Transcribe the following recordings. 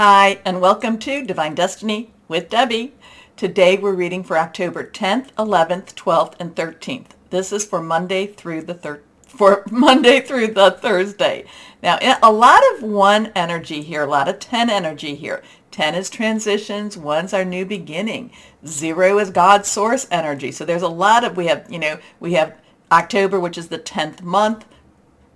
Hi, and welcome to Divine Destiny with Debbie. Today we're reading for October 10th, 11th, 12th, and 13th. This is for Monday through the Thursday. Now, a lot of 1 energy here, a lot of 10 energy here. 10 is transitions, 1's our new beginning. 0 is God's source energy. So there's a lot of, we have October, which is the 10th month.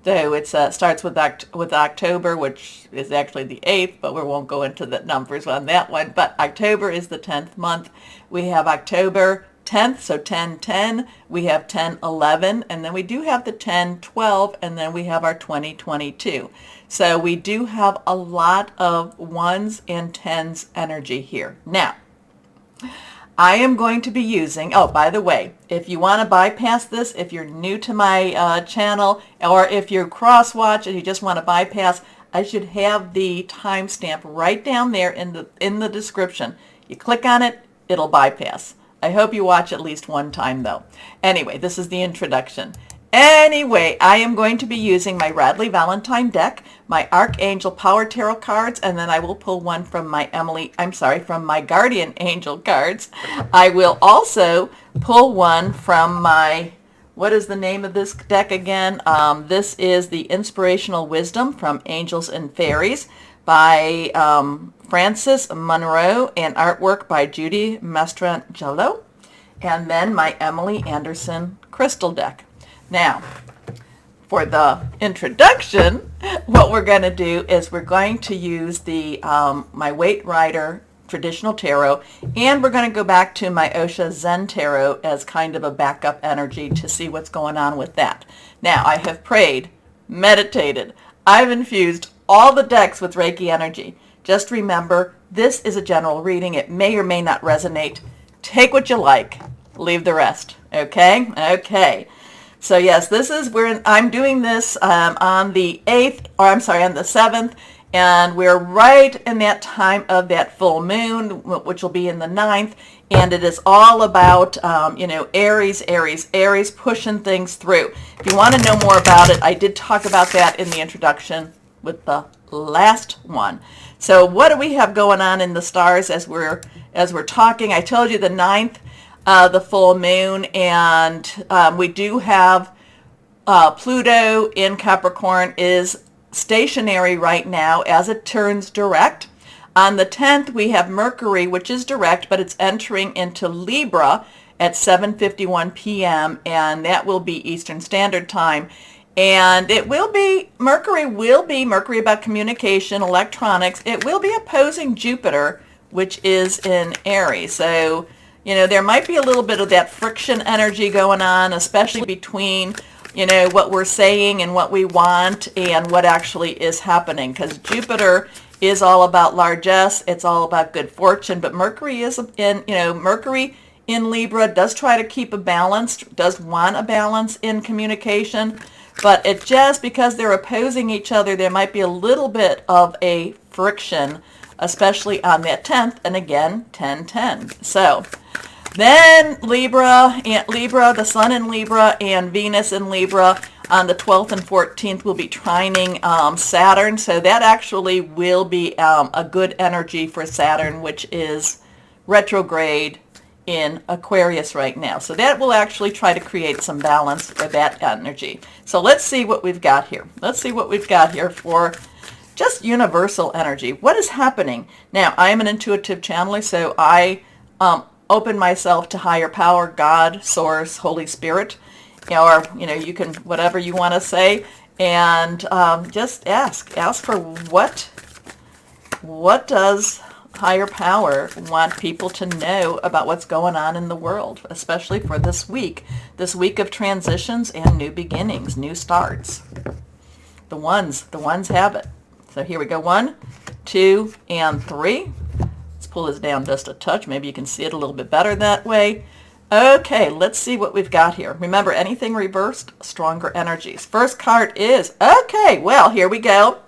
So it starts with October, which is actually the 8th, but we won't go into the numbers on that one. But October is the 10th month. We have October 10th, so 10-10. We have 10-11, and then we do have the 10-12, and then we have our 20-22. So we do have a lot of 1s and 10s energy here. Now, I am going to be using, oh, by the way, if you want to bypass this, if you're new to my channel, or if you're Crosswatch and you just want to bypass, I should have the timestamp right down there in the description. You click on it, it'll bypass. I hope you watch at least one time, though. Anyway, this is the introduction. Anyway, I am going to be using my Radley Valentine deck, my Archangel Power Tarot cards, and then I will pull one from from my Guardian Angel cards. I will also pull one from my, what is the name of this deck again? This is the Inspirational Wisdom from Angels and Fairies by Francis Monroe and artwork by Judy Mastrangelo, and then my Emily Anderson crystal deck. Now, for the introduction, what we're going to do is we're going to use the my Waite Rider traditional tarot, and we're going to go back to my Osha Zen tarot as kind of a backup energy to see what's going on with that. Now, I have prayed, meditated, I've infused all the decks with Reiki energy. Just remember, this is a general reading. It may or may not resonate. Take what you like, leave the rest. Okay? Okay. So yes, this is where I'm doing this on the 8th, or I'm sorry, on the 7th, and we're right in that time of that full moon, which will be in the 9th, and it is all about, Aries, pushing things through. If you want to know more about it, I did talk about that in the introduction with the last one. So what do we have going on in the stars as we're talking? I told you the 9th. The full moon, and we do have Pluto in Capricorn is stationary right now as it turns direct. On the 10th, we have Mercury, which is direct, but it's entering into Libra at 7:51 p.m., and that will be Eastern Standard Time. And it will be, Mercury about communication, electronics. It will be opposing Jupiter, which is in Aries. So, there might be a little bit of that friction energy going on, especially between, what we're saying and what we want and what actually is happening. Because Jupiter is all about largesse, it's all about good fortune, but Mercury is Mercury in Libra does try to keep a balance, does want a balance in communication, but it just, because they're opposing each other, there might be a little bit of a friction, especially on that 10th, and again, 10-10. So then Libra, the Sun in Libra and Venus in Libra on the 12th and 14th will be trining Saturn. So that actually will be a good energy for Saturn, which is retrograde in Aquarius right now. So that will actually try to create some balance for that energy. So let's see what we've got here. Let's see what we've got here for just universal energy. What is happening? Now, I am an intuitive channeler, so I open myself to higher power, God, Source, Holy Spirit, or, you can, whatever you want to say, and just ask for what does higher power want people to know about what's going on in the world, especially for this week of transitions and new beginnings, new starts. The ones have it. So here we go, 1, 2, and 3. Let's pull this down just a touch. Maybe you can see it a little bit better that way. Okay, let's see what we've got here. Remember, anything reversed, stronger energies. First card is, okay, well, here we go.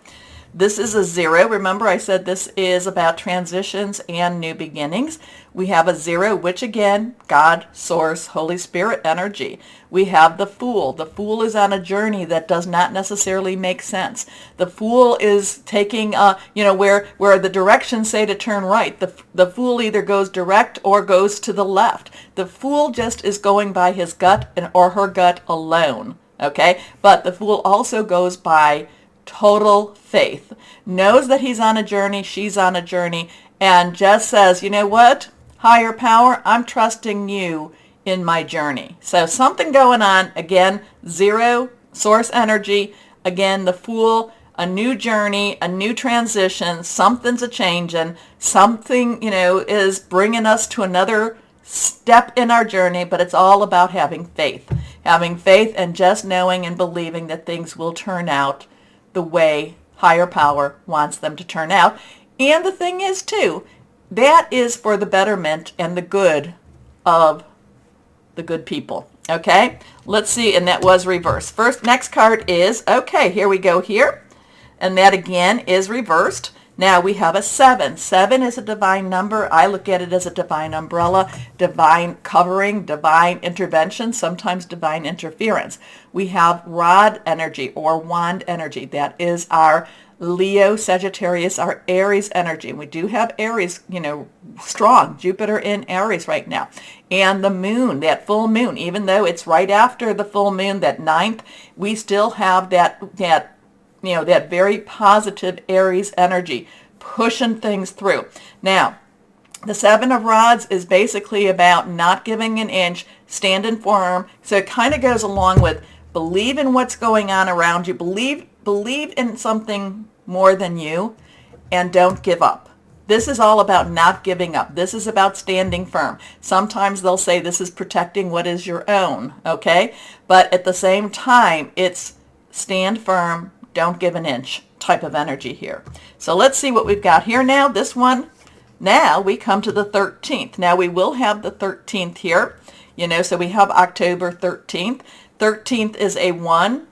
This is a 0. Remember I said this is about transitions and new beginnings. We have a 0, which again, God, Source, Holy Spirit energy. We have the Fool. The Fool is on a journey that does not necessarily make sense. The Fool is taking, where the directions say to turn right. The Fool either goes direct or goes to the left. The Fool just is going by his gut or her gut alone. Okay? But the Fool also goes by total faith, knows that he's on a journey, she's on a journey, and just says, you know what, higher power, I'm trusting you in my journey. So something going on, again, 0, source energy, again, the Fool, a new journey, a new transition, something's a changing, something, is bringing us to another step in our journey, but it's all about having faith and just knowing and believing that things will turn out the way higher power wants them to turn out. And the thing is too, that is for the betterment and the good of the good people. Okay, let's see, and that was reversed. Next card is, okay, here we go here, and that again is reversed. Now we have a 7. 7 is a divine number. I look at it as a divine umbrella, divine covering, divine intervention, sometimes divine interference. We have rod energy or wand energy. That is our Leo, Sagittarius, our Aries energy. And we do have Aries, strong, Jupiter in Aries right now. And the moon, that full moon, even though it's right after the full moon, that 9th, we still have that very positive Aries energy pushing things through. Now, the 7 of Rods is basically about not giving an inch, standing firm. So it kind of goes along with believe in what's going on around you, believe in something more than you, and don't give up. This is all about not giving up. This is about standing firm. Sometimes they'll say this is protecting what is your own, okay? But at the same time, it's stand firm, don't give an inch type of energy here. So let's see what we've got here now. This one, now we come to the 13th. Now we will have the 13th here, so we have October 13th. 13th is a 1,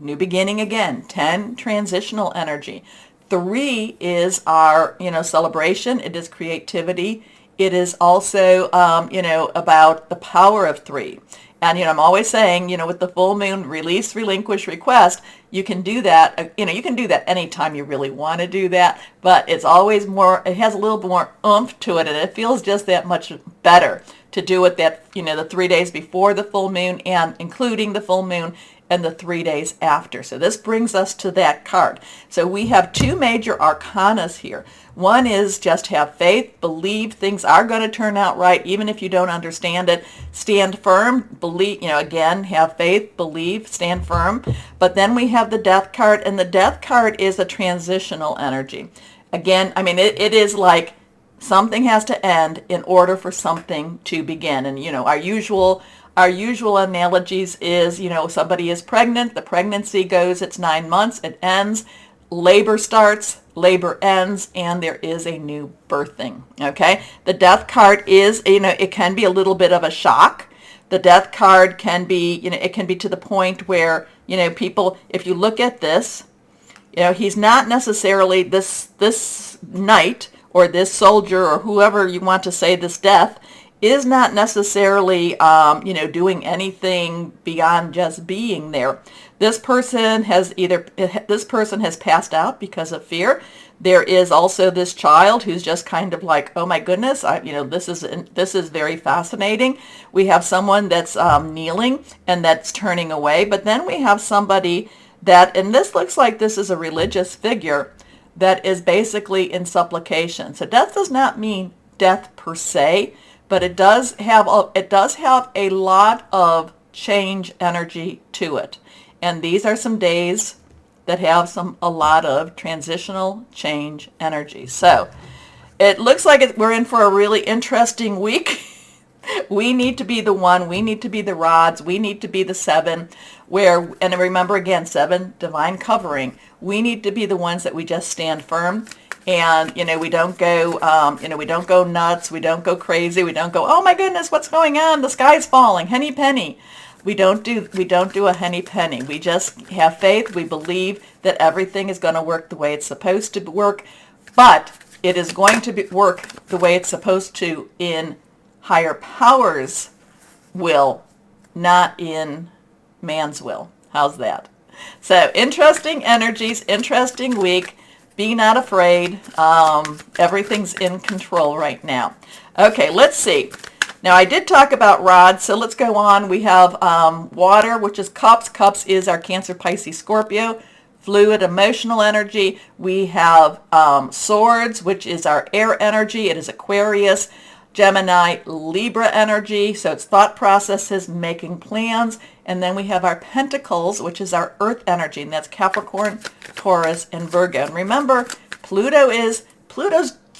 new beginning again. 10, transitional energy. 3 is our, celebration. It is creativity. It is also, about the power of 3. And, I'm always saying, with the full moon, release, relinquish, request, you can do that. You can do that anytime you really want to do that. But it's always more, it has a little more oomph to it. And it feels just that much better to do it the 3 days before the full moon and including the full moon and the 3 days after. So this brings us to that card. So we have 2 major arcanas here. One is just have faith, believe things are going to turn out right, even if you don't understand it. Stand firm, believe, again, have faith, believe, stand firm. But then we have the Death card, and the Death card is a transitional energy. Again, it is like something has to end in order for something to begin. And, our usual analogies is, somebody is pregnant, the pregnancy goes, it's 9 months, it ends, labor starts, labor ends, and there is a new birthing, okay? The Death card is, it can be a little bit of a shock. The Death card can be, it can be to the point where, people, if you look at this, he's not necessarily this knight or this soldier or whoever you want to say this death is not necessarily, doing anything beyond just being there. This person has passed out because of fear. There is also this child who's just kind of like, oh my goodness, this is very fascinating. We have someone that's kneeling and that's turning away, but then we have somebody that, and this looks like this is a religious figure that is basically in supplication. So death does not mean death per se, but it does have a lot of change energy to it. And these are some days that have a lot of transitional change energy. So it looks like we're in for a really interesting week. We need to be the 1, we need to be the Rods, we need to be the 7, and remember again, 7, divine covering. We need to be the ones that we just stand firm. And, we don't go, we don't go nuts. We don't go crazy. We don't go, oh my goodness, what's going on? The sky's falling, henny penny. We don't do a henny penny. We just have faith. We believe that everything is going to work the way it's supposed to work, but it is going to work the way it's supposed to in higher powers' will, not in man's will. How's that? So interesting energies, interesting week. Be not afraid. Everything's in control right now. Okay, let's see. Now, I did talk about rods, so let's go on. We have water, which is cups. Cups is our Cancer, Pisces, Scorpio. Fluid, emotional energy. We have swords, which is our air energy. It is Aquarius, Gemini, Libra energy. So it's thought processes, making plans. And then we have our pentacles, which is our earth energy. And that's Capricorn, Taurus, and Virgo. And remember, Pluto's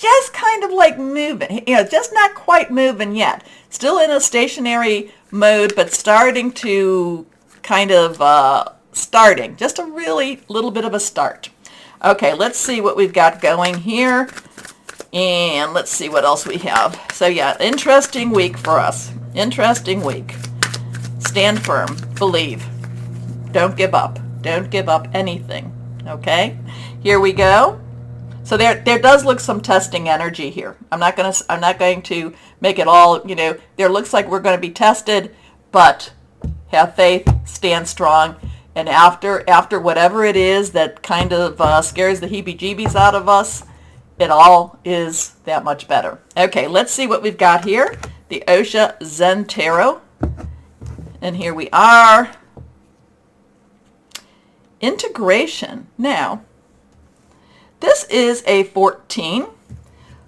just kind of like moving, just not quite moving yet. Still in a stationary mode, but starting to kind of starting. Just a really little bit of a start. Okay, let's see what we've got going here. And let's see what else we have. So yeah, interesting week for us. Interesting week. Stand firm. Believe. Don't give up. Don't give up anything. Okay? Here we go. So there does look some testing energy here. I'm not going to make it all, there looks like we're going to be tested, but have faith, stand strong, and after whatever it is that kind of scares the heebie-jeebies out of us, it all is that much better. Okay, let's see what we've got here. The Osha Zen Tarot. And here we are. Integration. Now, this is a 14.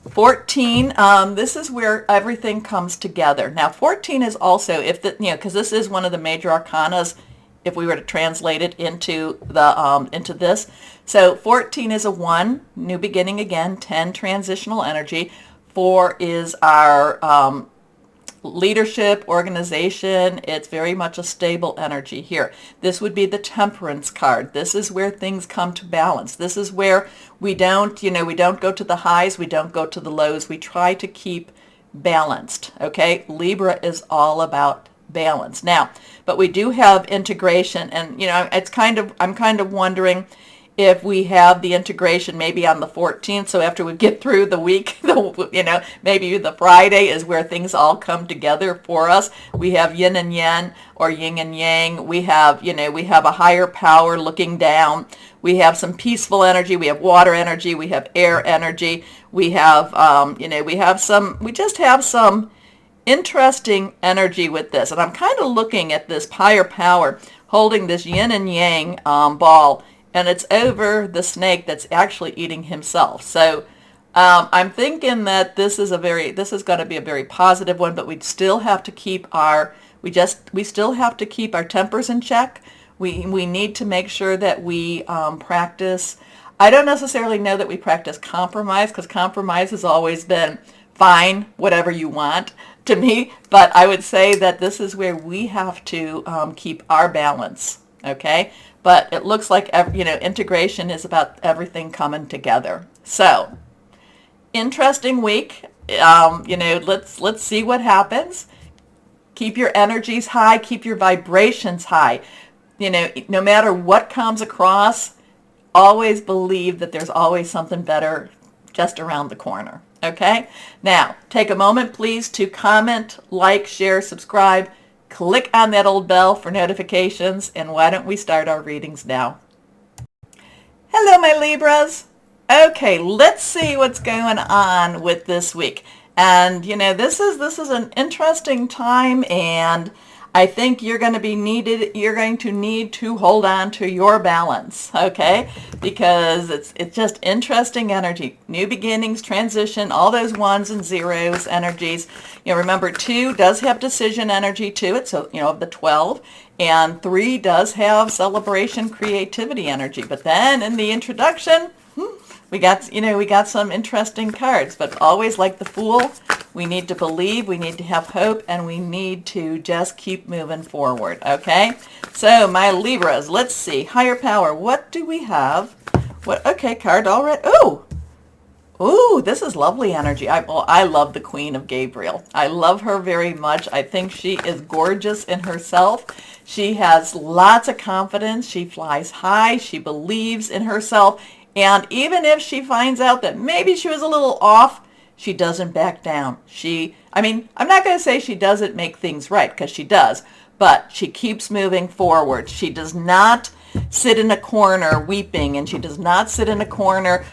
14, this is where everything comes together. Now, 14 is also, because this is one of the major arcanas, if we were to translate it into this. So 14 is a 1, new beginning again. 10, transitional energy. 4 is our leadership, organization. It's very much a stable energy here. This would be the Temperance card. This is where things come to balance. This is where we don't go to the highs, we don't go to the lows. We try to keep balanced, okay? Libra is all about balance. Now, but we do have integration, and I'm kind of wondering if we have the integration maybe on the 14th, so after we get through the week, maybe the Friday is where things all come together for us. We have yin and yang, or yin and yang. We have a higher power looking down. We have some peaceful energy. We have water energy. We have air energy. We have, we just have some interesting energy with this. And I'm kind of looking at this higher power holding this yin and yang ball, and it's over the snake that's actually eating himself. So I'm thinking that this is going to be a very positive one, but we still have to keep our tempers in check. We need to make sure that we practice. I don't necessarily know that we practice compromise, because compromise has always been fine, whatever you want to me. But I would say that this is where we have to keep our balance. Okay. But it looks like, integration is about everything coming together. So, interesting week. Let's see what happens. Keep your energies high. Keep your vibrations high. No matter what comes across, always believe that there's always something better just around the corner. Okay? Now, take a moment, please, to comment, like, share, subscribe. Click on that old bell for notifications, and why don't we start our readings now? Hello, my Libras. Okay, let's see what's going on with this week. And this is an interesting time, and I think you're going to need to hold on to your balance, okay? Because it's just interesting energy. New beginnings, transition, all those ones and zeros energies. Remember, 2 does have decision energy to it, so, of the 12. And 3 does have celebration, creativity energy. But then in the introduction, we got some interesting cards. But always like the Fool, we need to believe, we need to have hope, and we need to just keep moving forward, okay? So, my Libras, let's see. Higher power, what do we have? Okay, card already. Oh! Ooh, this is lovely energy. I love the Queen of Gabriel. I love her very much. I think she is gorgeous in herself. She has lots of confidence. She flies high. She believes in herself. And even if she finds out that maybe she was a little off, she doesn't back down. I'm not going to say she doesn't make things right, because she does, but she keeps moving forward. She does not sit in a corner weeping, and she does not sit in a corner,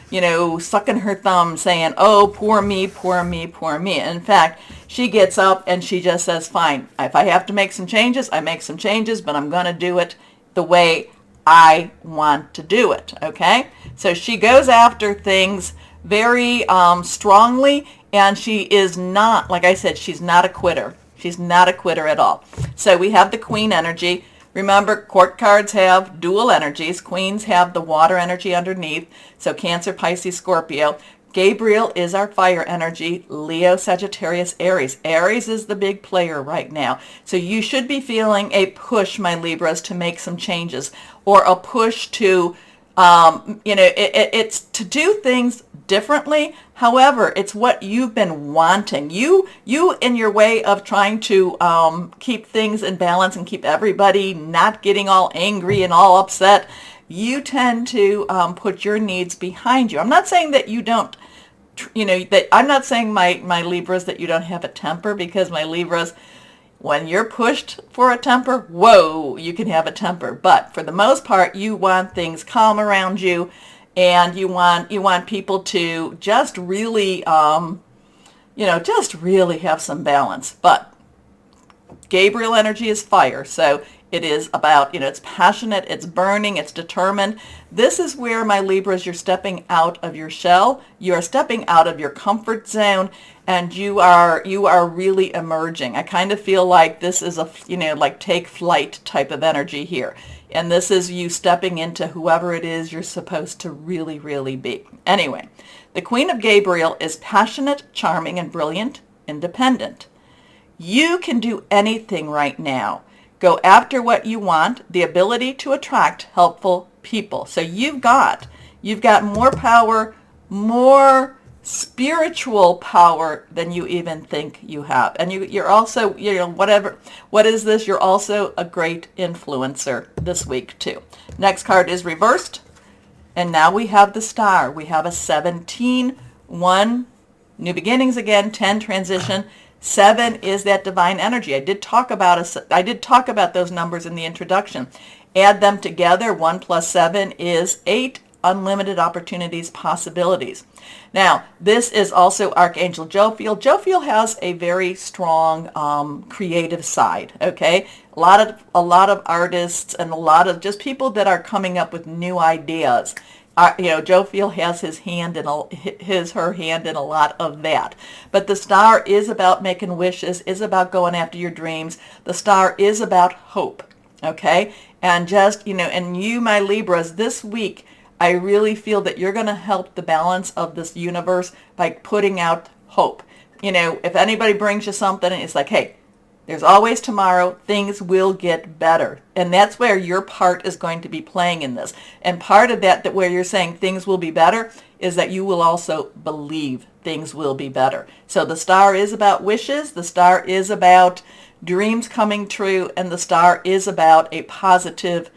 sucking her thumb saying, oh, poor me, poor me, poor me. In fact, she gets up and she just says, fine, if I have to make some changes, I make some changes, but I'm going to do it the way I want to do it, okay? So she goes after things very strongly, and she is not, like I said, she's not a quitter. She's not a quitter at all. So we have the Queen energy. Remember, court cards have dual energies. Queens have the water energy underneath. So Cancer, Pisces, Scorpio. Gabriel is our fire energy. Leo, Sagittarius, Aries. Aries is the big player right now. So you should be feeling a push, my Libras, to make some changes, or a push to, it's to do things differently. However, it's what you've been wanting. You in your way of trying to keep things in balance and keep everybody not getting all angry and all upset, you tend to put your needs behind you. I'm not saying that you don't, I'm not saying, my Libras, that you don't have a temper, because my Libras, when you're pushed for a temper, whoa, you can have a temper. But for the most part, you want things calm around you, and you want people to just really, just really have some balance. But Gabriel energy is fire, so it is about, it's passionate, it's burning, it's determined. This is where, my Libras, you're stepping out of your shell. You are stepping out of your comfort zone, and you are really emerging. I kind of feel like this is a, like take flight type of energy here. And this is you stepping into whoever it is you're supposed to really, really be. Anyway, the Queen of Gabriel is passionate, charming, and brilliant, independent. You can do anything right now. Go after what you want, the ability to attract helpful people. So you've got more power, more spiritual power than you even think you have. And you're also, what is this? You're also a great influencer this week too. Next card is reversed. And now we have the star. We have a 17, 1, new beginnings again, 10, transition. 7 is that divine energy. I did talk about those numbers in the introduction. Add them together. 1 plus 7 is 8. Unlimited opportunities, possibilities. Now, this is also Archangel Jophiel. Jophiel has a very strong creative side, okay? A lot of artists, and a lot of just people that are coming up with new ideas. Jophiel has her hand in a lot of that. But the star is about making wishes, is about going after your dreams. The star is about hope, okay? And just, and you, my Libras, this week, I really feel that you're going to help the balance of this universe by putting out hope. If anybody brings you something, it's like, hey, there's always tomorrow. Things will get better. And that's where your part is going to be playing in this. And part of that where you're saying things will be better, is that you will also believe things will be better. So the star is about wishes. The star is about dreams coming true. And the star is about a positive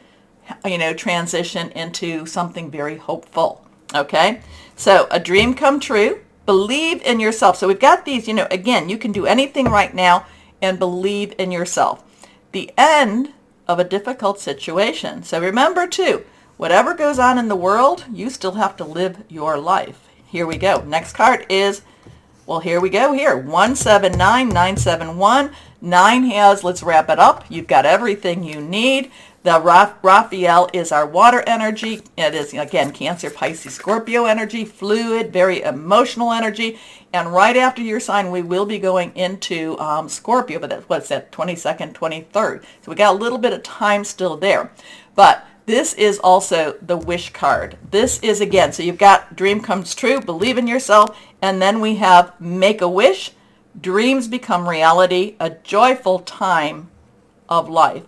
transition into something very hopeful. Okay? So a dream come true. Believe in yourself. So we've got these, again, you can do anything right now and believe in yourself. The end of a difficult situation. So remember too, whatever goes on in the world, you still have to live your life. Here we go. Next card is, here we go here. 179, 971. 9 has, let's wrap it up. You've got everything you need. The Raphael is our water energy. It is, again, Cancer, Pisces, Scorpio energy, fluid, very emotional energy. And right after your sign, we will be going into Scorpio, but what's that, 22nd, 23rd. So we got a little bit of time still there. But this is also the wish card. This is, again, so you've got dream comes true, believe in yourself, and then we have make a wish, dreams become reality, a joyful time of life.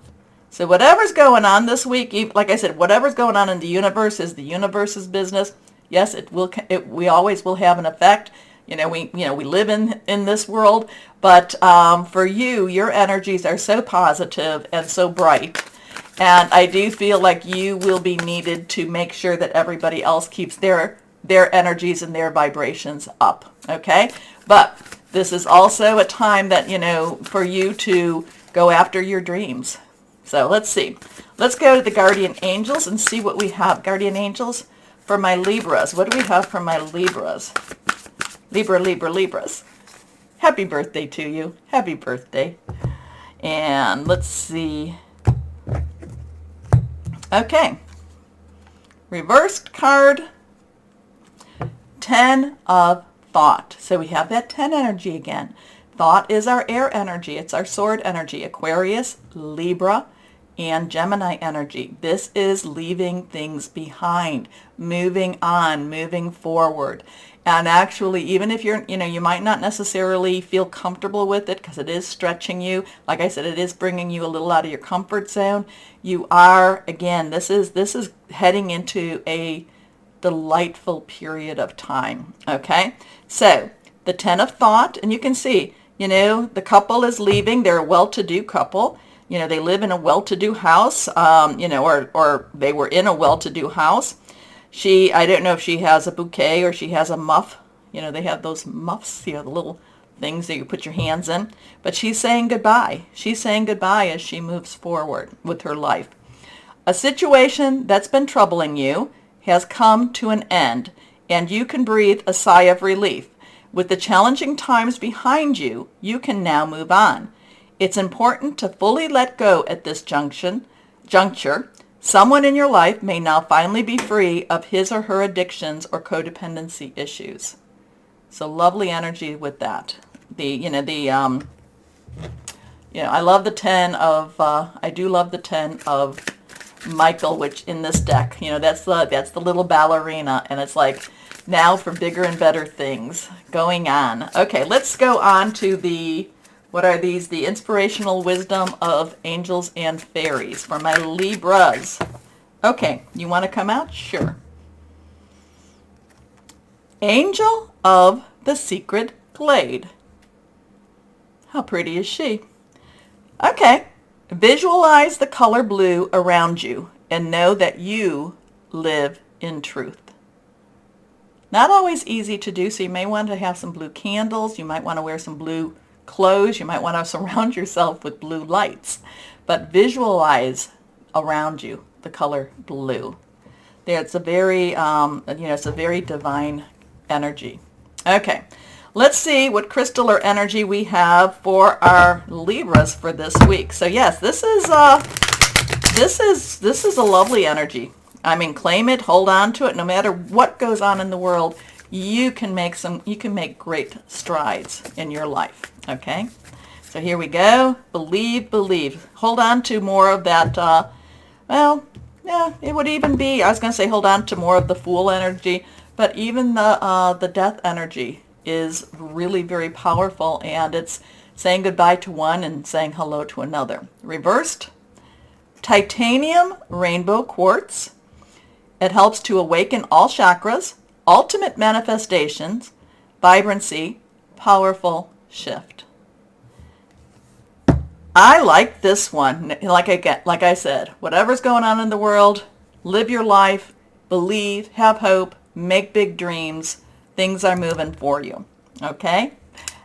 So whatever's going on this week, like I said, whatever's going on in the universe is the universe's business. Yes, we always will have an effect. We live in this world, but for you, your energies are so positive and so bright. And I do feel like you will be needed to make sure that everybody else keeps their energies and their vibrations up, okay? But this is also a time that, for you to go after your dreams. So let's see. Let's go to the guardian angels and see what we have. Guardian angels for my Libras. What do we have for my Libras? Libras. Happy birthday to you. Happy birthday. And let's see. Okay. Reversed card. 10 of thought. So we have that 10 energy again. Thought is our air energy. It's our sword energy. Aquarius, Libra, and Gemini energy. This is leaving things behind, moving on, moving forward. And actually, even if you might not necessarily feel comfortable with it because it is stretching you. Like I said, it is bringing you a little out of your comfort zone. You are, again, this is heading into a delightful period of time. Okay? So, the 10 of thought, and you can see, the couple is leaving. They're a well-to-do couple. They live in a well-to-do house, or they were in a well-to-do house. I don't know if she has a bouquet or she has a muff. They have those muffs, the little things that you put your hands in. But she's saying goodbye. She's saying goodbye as she moves forward with her life. A situation that's been troubling you has come to an end, and you can breathe a sigh of relief. With the challenging times behind you, you can now move on. It's important to fully let go at this juncture. Someone in your life may now finally be free of his or her addictions or codependency issues. So lovely energy with that. I love the 10 of, I do love the 10 of Michael, which in this deck, that's the little ballerina, and it's like, now for bigger and better things going on. Okay, let's go on to what are these? The inspirational wisdom of angels and fairies for my Libras. Okay, you want to come out? Sure. Angel of the secret glade. How pretty is she? Okay, visualize the color blue around you and know that you live in truth. Not always easy to do, so you may want to have some blue candles. You might want to wear some blue clothes. You might want to surround yourself with blue lights. But visualize around you the color blue. It's a very, it's a very divine energy. Okay, let's see what crystal or energy we have for our Libras for this week. So yes, this is a lovely energy. I mean, claim it, hold on to it. No matter what goes on in the world, you can make great strides in your life. Okay, so here we go. Believe. Hold on to more of that. It would even be. I was going to say hold on to more of the Fool energy, but even the Death energy is really very powerful, and it's saying goodbye to one and saying hello to another. Reversed, titanium rainbow quartz. It helps to awaken all chakras, ultimate manifestations, vibrancy, powerful shift. I like this one. Like I said, whatever's going on in the world, live your life, believe, have hope, make big dreams. Things are moving for you. Okay?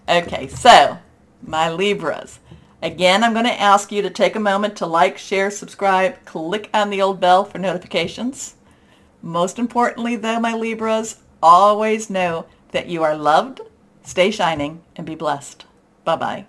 Okay, so my Libras. Again, I'm going to ask you to take a moment to like, share, subscribe, click on the old bell for notifications. Most importantly, though, my Libras, always know that you are loved, stay shining, and be blessed. Bye-bye.